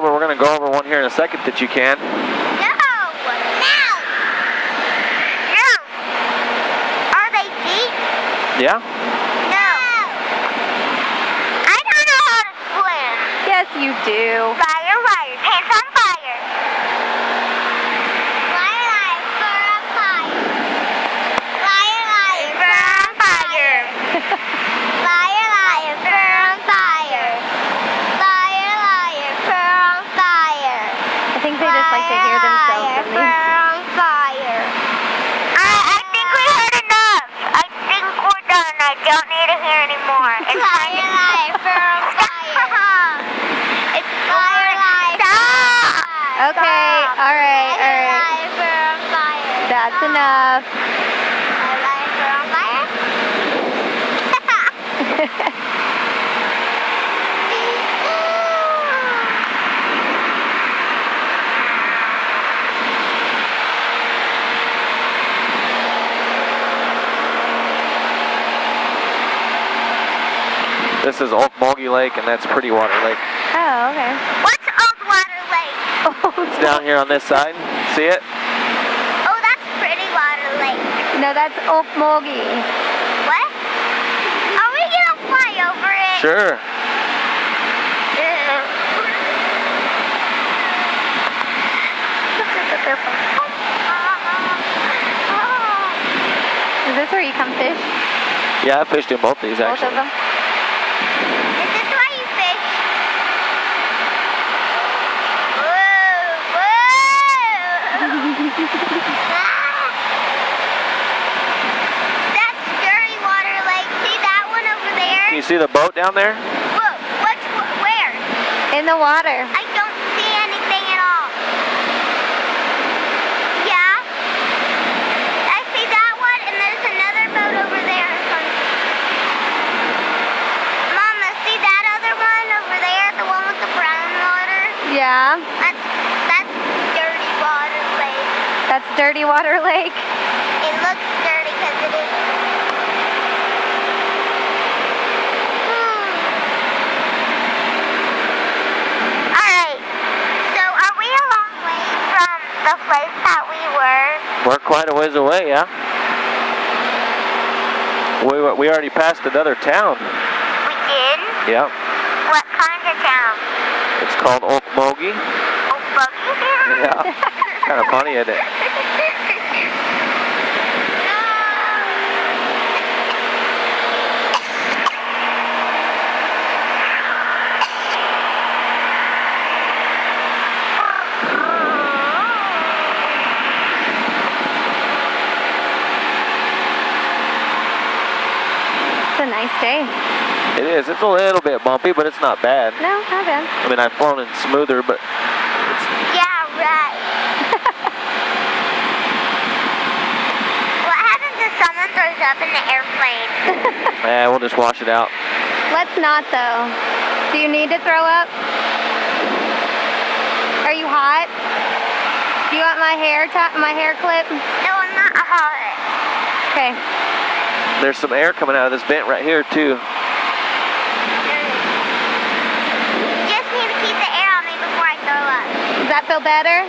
We're going to go over one here in a second that you can. No! Are they deep? Yeah? No. I don't know how to swim. Yes, you do. Fire, fire, pants on fire. Fire, fire, fur on fire. Fire, fire, fur on fire. Fire, fire, fur on fire. Fire, fire, fur on fire. I think they just like to hear themselves in Fire, these. fur on fire. I think we heard enough. I think we're done. I don't need to hear anymore. It's fire, fire, fur on fire. It's fire, fire. Stop. Okay, all right. Fire, fur on fire. That's enough. Fire, fire, fur on fire. This is Okmulgee Lake, and that's Pretty Water Lake. Oh, okay. What's Oldwater Lake? It's down here on this side. See it? Oh, that's Pretty Water Lake. No, that's Okmulgee. What? Are we gonna fly over it? Sure. Is this where you come fish? Yeah, I fished in both these Both actually. of them? Is this where you fish? Whoa, That's Dirty Water Lake. See that one over there? Can you see the boat down there? Whoa, where? In the water. I don't see anything at all. Yeah? I see that one, and there's another boat over there. Mama, see that other one over there? The one with the brown water? Yeah, That's Dirty Water Lake. that's Dirty Water Lake. It looks dirty because it is. Alright, so are we a long way from the place that we were? We're quite a ways away, yeah? We already passed another town. We did? Yeah. What kind of town? It's called Okmulgee. Oh, Buggy? Yeah. Kind of funny, isn't it? It's a nice day. It is. It's a little bit bumpy, but it's not bad. No, not bad. I mean, I've flown in smoother, but Yeah, right. What happens if someone throws up in the airplane? we'll just wash it out. Let's not, though. Do you need to throw up? Are you hot? Do you want my hair clip? No, I'm not hot. Okay. There's some air coming out of this vent right here, too. Just need to keep the air on me before I throw up. Does that feel better?